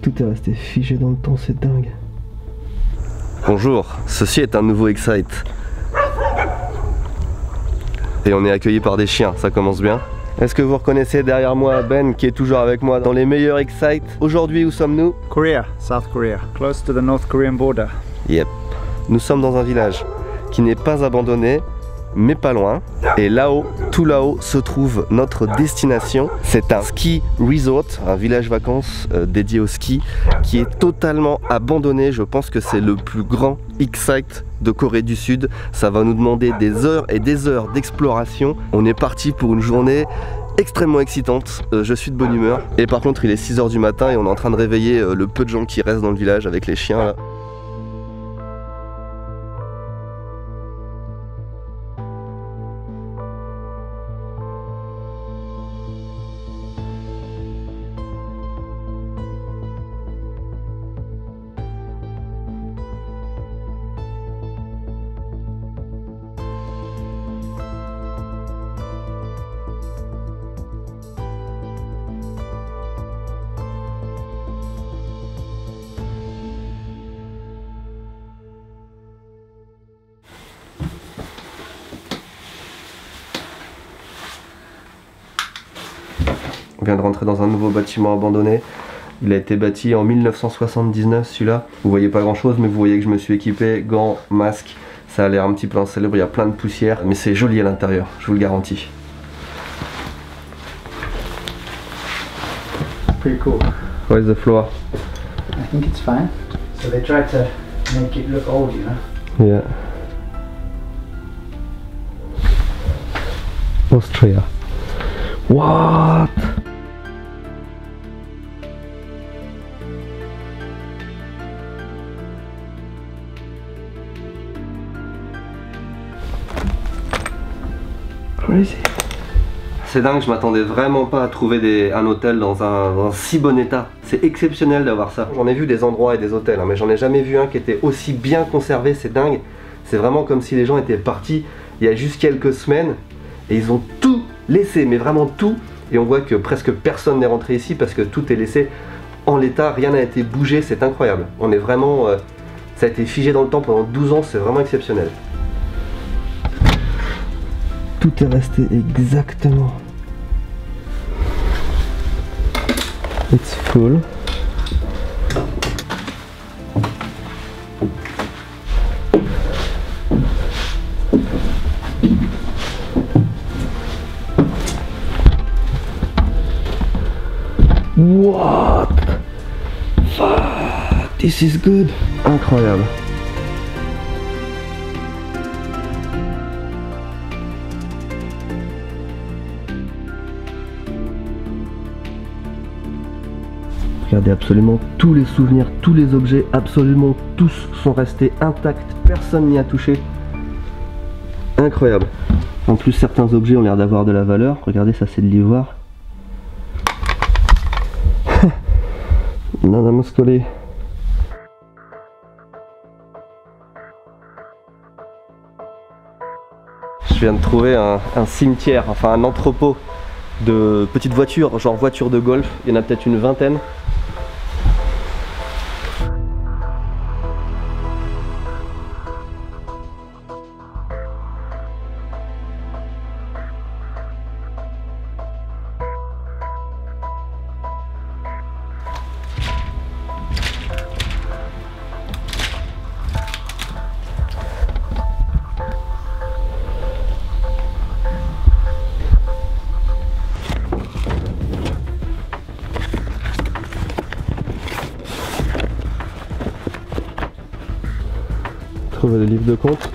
Tout est resté figé dans le temps, c'est dingue. Bonjour, ceci est un nouveau Excite. Et on est accueilli par des chiens, ça commence bien. Est-ce que vous reconnaissez derrière moi Ben qui est toujours avec moi dans les meilleurs Excite? Aujourd'hui, où sommes-nous? Korea, South Korea, close to the North Korean border. Yep. Nous sommes dans un village qui n'est pas abandonné, mais pas loin. Et là-haut, tout là-haut, se trouve notre destination. C'est un ski resort, un village vacances dédié au ski, qui est totalement abandonné. Je pense que c'est le plus grand Excite de Corée du Sud. Ça va nous demander des heures et des heures d'exploration. On est parti pour une journée extrêmement excitante. Je suis de bonne humeur. Et par contre, il est 6 h du matin et on est en train de réveiller le peu de gens qui restent dans le village avec les chiens là. On vient de rentrer dans un nouveau bâtiment abandonné. Il a été bâti en 1979 celui-là. Vous voyez pas grand chose mais vous voyez que je me suis équipé, gants, masque. Ça a l'air un petit peu insalubre, il y a plein de poussière. Mais c'est joli à l'intérieur, je vous le garantis. Pretty cool. How is the floor? I think it's fine. So they tried to make it look old, you know? Yeah. Austria. What? Crazy. C'est dingue, je m'attendais vraiment pas à trouver un hôtel dans un si bon état. C'est exceptionnel d'avoir ça. J'en ai vu des endroits et des hôtels, hein, mais j'en ai jamais vu un qui était aussi bien conservé, c'est dingue. C'est vraiment comme si les gens étaient partis il y a juste quelques semaines et ils ont tout laissé, mais vraiment tout. Et on voit que presque personne n'est rentré ici parce que tout est laissé en l'état, rien n'a été bougé, c'est incroyable. On est vraiment... ça a été figé dans le temps pendant 12 ans, c'est vraiment exceptionnel. Tout est resté exactement. It's full. What? Fuck, this is good. Incroyable. Regardez, absolument tous les souvenirs, tous les objets, absolument tous sont restés intacts, personne n'y a touché. Incroyable. En plus, certains objets ont l'air d'avoir de la valeur. Regardez, ça c'est de l'ivoire. Nana Moscoli. Je viens de trouver un cimetière, enfin un entrepôt de petites voitures, genre voitures de golf. Il y en a peut-être une vingtaine. Trouver le livre de compte.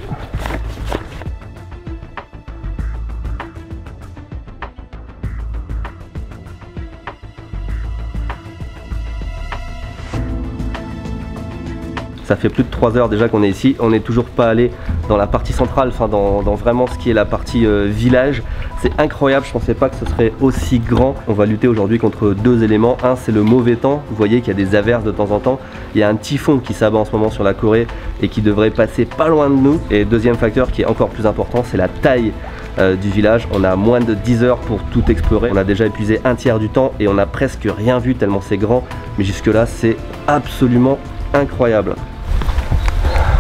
Ça fait plus de 3 heures déjà qu'on est ici, on n'est toujours pas allé dans la partie centrale, enfin dans vraiment ce qui est la partie village. C'est incroyable, je pensais pas que ce serait aussi grand. On va lutter aujourd'hui contre deux éléments. Un, c'est le mauvais temps, vous voyez qu'il y a des averses de temps en temps. Il y a un typhon qui s'abat en ce moment sur la Corée et qui devrait passer pas loin de nous. Et deuxième facteur qui est encore plus important, c'est la taille du village. On a moins de 10 heures pour tout explorer. On a déjà épuisé un tiers du temps et on a presque rien vu tellement c'est grand. Mais jusque là c'est absolument incroyable.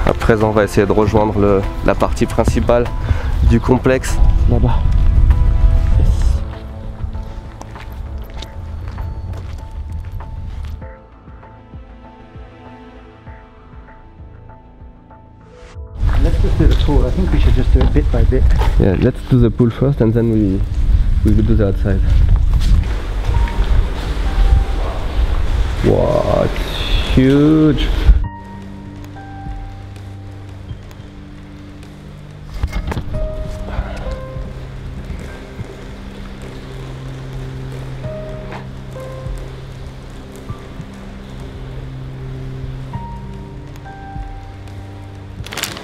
À présent on va essayer de rejoindre la partie principale du complexe là-bas. Let's just do the pool. I think we should just do it bit by bit. Yeah, let's do the pool first and then we will do the outside. Wow, it's huge.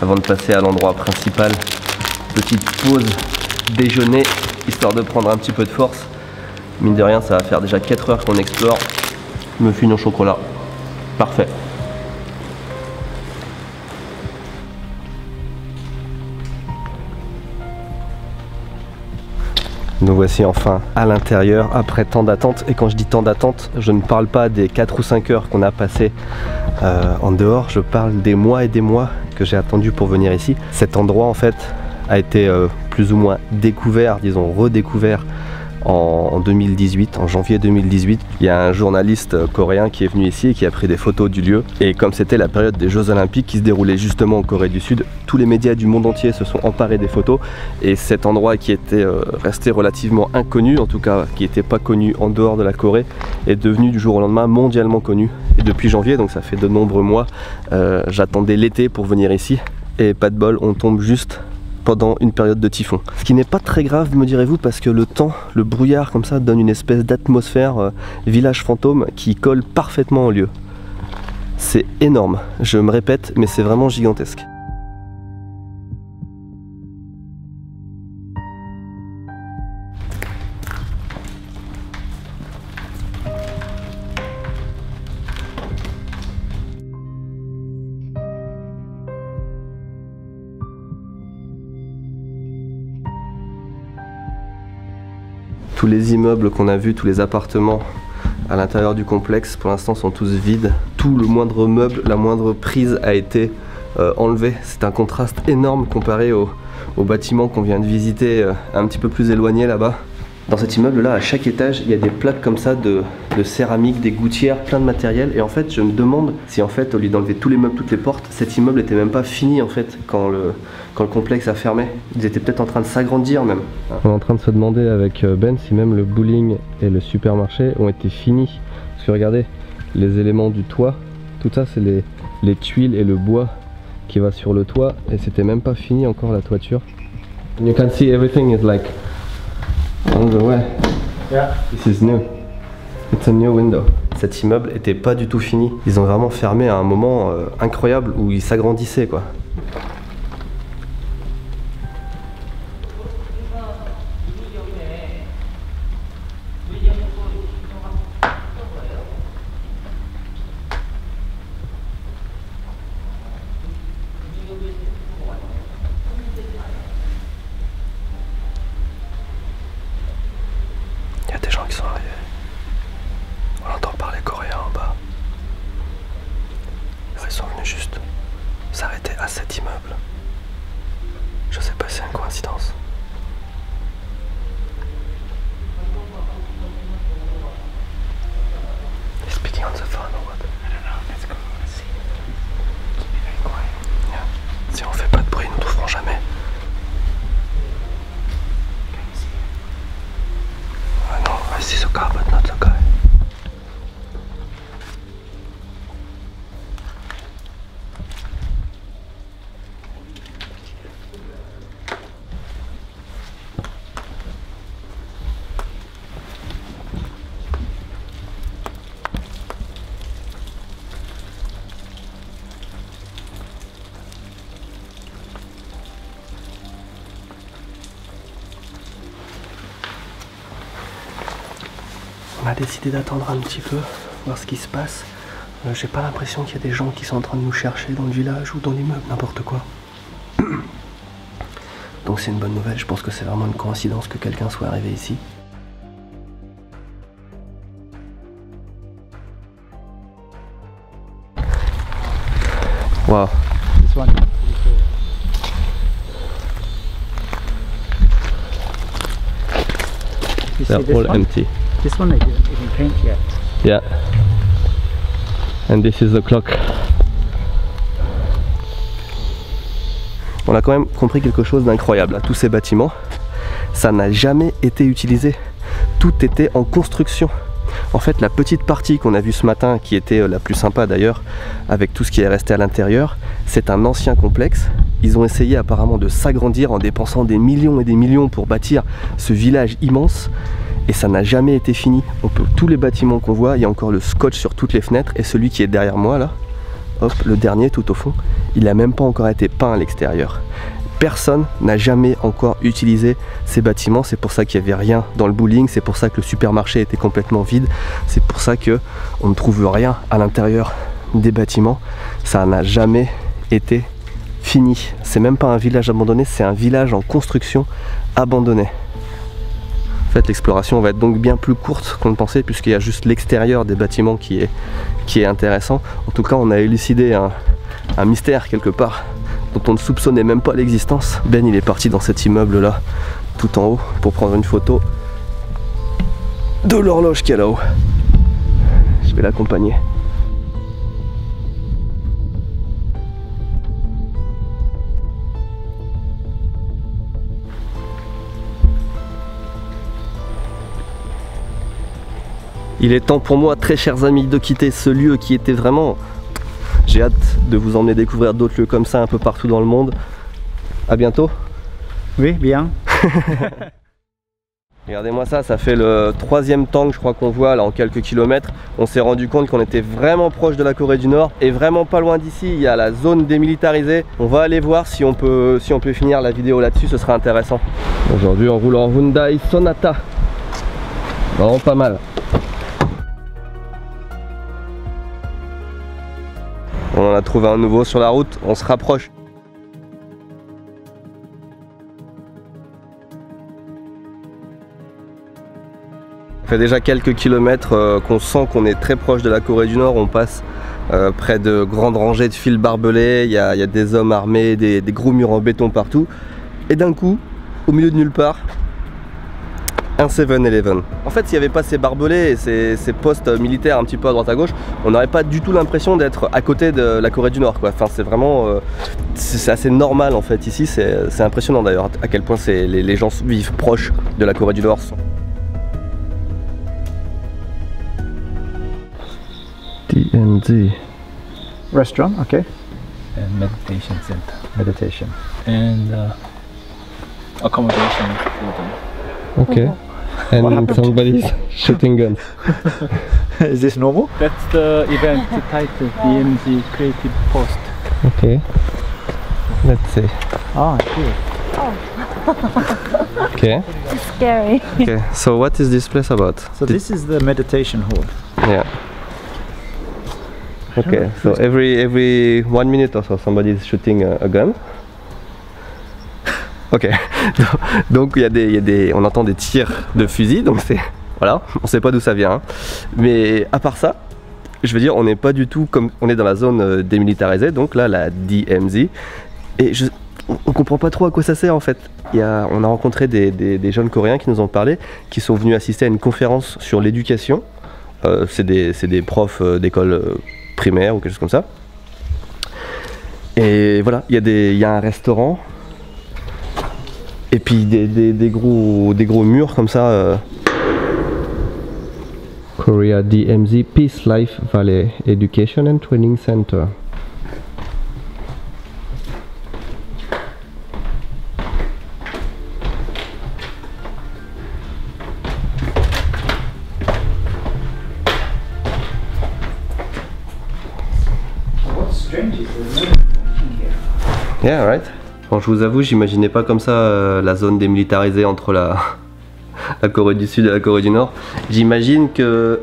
Avant de passer à l'endroit principal, petite pause déjeuner, histoire de prendre un petit peu de force. Mine de rien, ça va faire déjà 4 heures qu'on explore. Muffin au chocolat, parfait. Nous voici enfin à l'intérieur après tant d'attente. Et quand je dis tant d'attente, je ne parle pas des 4 ou 5 heures qu'on a passé en dehors. Je parle des mois et des mois que j'ai attendu pour venir ici. Cet endroit en fait a été plus ou moins découvert, disons redécouvert en 2018, en janvier 2018. Il y a un journaliste coréen qui est venu ici et qui a pris des photos du lieu. Et comme c'était la période des Jeux Olympiques qui se déroulaient justement en Corée du Sud, tous les médias du monde entier se sont emparés des photos. Et cet endroit qui était resté relativement inconnu, en tout cas qui n'était pas connu en dehors de la Corée, est devenu du jour au lendemain mondialement connu. Et depuis janvier, donc ça fait de nombreux mois, j'attendais l'été pour venir ici. Et pas de bol, on tombe juste pendant une période de typhon. Ce qui n'est pas très grave, me direz-vous, parce que le temps, le brouillard comme ça donne une espèce d'atmosphère village fantôme qui colle parfaitement au lieu. C'est énorme, je me répète, mais c'est vraiment gigantesque. Tous les immeubles qu'on a vus, tous les appartements à l'intérieur du complexe, pour l'instant sont tous vides. Tout le moindre meuble, la moindre prise a été enlevée. C'est un contraste énorme comparé au bâtiment qu'on vient de visiter un petit peu plus éloigné là-bas. Dans cet immeuble-là, à chaque étage, il y a des plaques comme ça de céramique, des gouttières, plein de matériel. Et en fait, je me demande si en fait, au lieu d'enlever tous les meubles, toutes les portes, cet immeuble n'était même pas fini en fait quand le complexe a fermé. Ils étaient peut-être en train de s'agrandir même. On est en train de se demander avec Ben si même le bowling et le supermarché ont été finis. Parce que regardez, les éléments du toit, tout ça c'est les tuiles et le bois qui va sur le toit. Et c'était même pas fini encore la toiture. And you can see everything is like on the way. Yeah. This is new. It's a new window. Cet immeuble était pas du tout fini. Ils ont vraiment fermé à un moment incroyable où il s'agrandissait quoi. Il y a des gens qui sont arrivés. On entend parler coréen en bas. Ils sont venus juste s'arrêter à cet immeuble. Je sais pas si c'est une coïncidence. He's speaking on the phone or what? I don't know. Let's go see. Keep it very quiet. Yeah. Si on fait pas de bruit, nous trouverons jamais. I know, I see the car, but not the guy. On a décidé d'attendre un petit peu, voir ce qui se passe. J'ai pas l'impression qu'il y a des gens qui sont en train de nous chercher dans le village ou dans l'immeuble, n'importe quoi. Donc donc c'est une bonne nouvelle. Je pense que c'est vraiment une coïncidence que quelqu'un soit arrivé ici. Wow. This one is pretty cool. You see They're this all one? empty. This one they didn't even paint yet. Yeah. And this is the clock. On a quand même compris quelque chose d'incroyable. Tous ces bâtiments, ça n'a jamais été utilisé. Tout était en construction. En fait, la petite partie qu'on a vue ce matin, qui était la plus sympa d'ailleurs, avec tout ce qui est resté à l'intérieur, c'est un ancien complexe. Ils ont essayé apparemment de s'agrandir en dépensant des millions et des millions pour bâtir ce village immense. Et ça n'a jamais été fini. Tous les bâtiments qu'on voit, il y a encore le scotch sur toutes les fenêtres. Et celui qui est derrière moi là, hop, le dernier tout au fond, il n'a même pas encore été peint à l'extérieur. Personne n'a jamais encore utilisé ces bâtiments, c'est pour ça qu'il n'y avait rien dans le bowling, c'est pour ça que le supermarché était complètement vide, c'est pour ça qu'on ne trouve rien à l'intérieur des bâtiments. Ça n'a jamais été fini. C'est même pas un village abandonné, c'est un village en construction abandonné. En fait, l'exploration va être donc bien plus courte qu'on ne pensait, puisqu'il y a juste l'extérieur des bâtiments qui est intéressant. En tout cas, on a élucidé un mystère quelque part dont on ne soupçonnait même pas l'existence. Ben, il est parti dans cet immeuble là, tout en haut, pour prendre une photo de l'horloge qu'il y a là-haut. Je vais l'accompagner. Il est temps pour moi, très chers amis, de quitter ce lieu qui était vraiment... J'ai hâte de vous emmener découvrir d'autres lieux comme ça un peu partout dans le monde. À bientôt. Oui, bien. Regardez-moi ça, ça fait le 3e tank je crois qu'on voit là en quelques kilomètres. On s'est rendu compte qu'on était vraiment proche de la Corée du Nord et vraiment pas loin d'ici il y a la zone démilitarisée. On va aller voir si on peut finir la vidéo là-dessus, ce sera intéressant. Aujourd'hui on roule en Hyundai Sonata. Vraiment pas mal. On en a trouvé un nouveau sur la route, on se rapproche. Ça fait déjà quelques kilomètres qu'on sent qu'on est très proche de la Corée du Nord. On passe près de grandes rangées de fils barbelés, il y a des hommes armés, des gros murs en béton partout. Et d'un coup, au milieu de nulle part, un 7-Eleven. En fait, s'il n'y avait pas ces barbelés et ces postes militaires un petit peu à droite à gauche, on n'aurait pas du tout l'impression d'être à côté de la Corée du Nord, quoi. Enfin, c'est vraiment... c'est assez normal en fait ici, c'est impressionnant d'ailleurs à quel point les gens vivent proches de la Corée du Nord. DMZ. Restaurant, okay. And meditation center Meditation. and accommodation for them. Okay. And somebody's shooting guns. Is this normal? That's the event title, DMZ Creative Post. Okay. Let's see. Oh, cool. Okay. Scary. Okay. So what is this place about? So this is the meditation hall. Yeah. Okay. So every 1 minute or so, somebody is shooting a gun. Ok. Donc il y a des, on entend des tirs de fusil, donc c'est voilà, on sait pas d'où ça vient. Hein. Mais à part ça, je veux dire, on n'est pas du tout comme on est dans la zone démilitarisée, donc là la DMZ, et on comprend pas trop à quoi ça sert en fait. On a rencontré des jeunes coréens qui nous ont parlé, qui sont venus assister à une conférence sur l'éducation. C'est des profs d'école primaire ou quelque chose comme ça. Et voilà, il y a un restaurant. Et puis des gros murs comme ça. Korea DMZ Peace Life Valley Education and Training Center. What's strange is there's no walking here. Yeah, right. Bon, je vous avoue, j'imaginais pas comme ça la zone démilitarisée entre la Corée du Sud et la Corée du Nord. J'imagine qu'il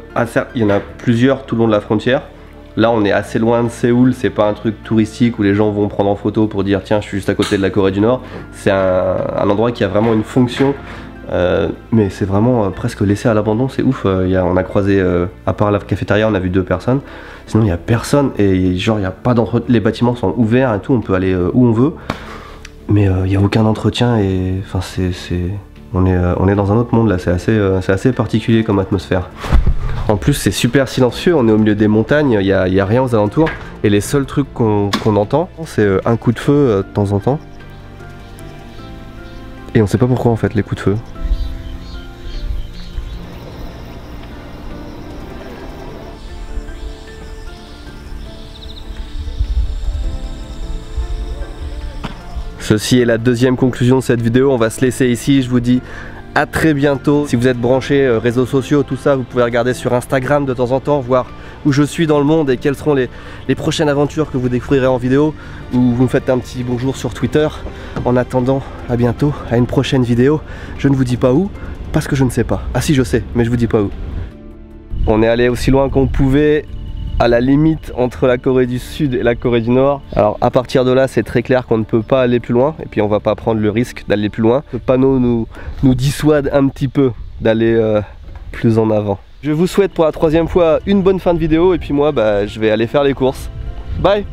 y en a plusieurs tout le long de la frontière. Là on est assez loin de Séoul, c'est pas un truc touristique où les gens vont prendre en photo pour dire tiens je suis juste à côté de la Corée du Nord. C'est un endroit qui a vraiment une fonction, mais c'est vraiment presque laissé à l'abandon, c'est ouf. On a croisé, à part la cafétéria, on a vu 2 personnes, sinon il n'y a personne et genre il y a pas les bâtiments sont ouverts et tout, on peut aller où on veut, mais il n'y a aucun entretien et enfin on est dans un autre monde là, c'est assez particulier comme atmosphère. En plus c'est super silencieux, on est au milieu des montagnes, il y a rien aux alentours et les seuls trucs qu'on entend c'est un coup de feu de temps en temps. Et on sait pas pourquoi en fait les coups de feu. Ceci est la deuxième conclusion de cette vidéo, on va se laisser ici, je vous dis à très bientôt. Si vous êtes branchés réseaux sociaux, tout ça, vous pouvez regarder sur Instagram de temps en temps, voir où je suis dans le monde et quelles seront les prochaines aventures que vous découvrirez en vidéo, ou vous me faites un petit bonjour sur Twitter. En attendant, à bientôt, à une prochaine vidéo. Je ne vous dis pas où, parce que je ne sais pas. Ah si je sais, mais je vous dis pas où. On est allé aussi loin qu'on pouvait, à la limite entre la Corée du Sud et la Corée du Nord. Alors à partir de là c'est très clair qu'on ne peut pas aller plus loin et puis on va pas prendre le risque d'aller plus loin. Le panneau nous dissuade un petit peu d'aller plus en avant. Je vous souhaite pour la 3e fois une bonne fin de vidéo et puis moi je vais aller faire les courses. Bye.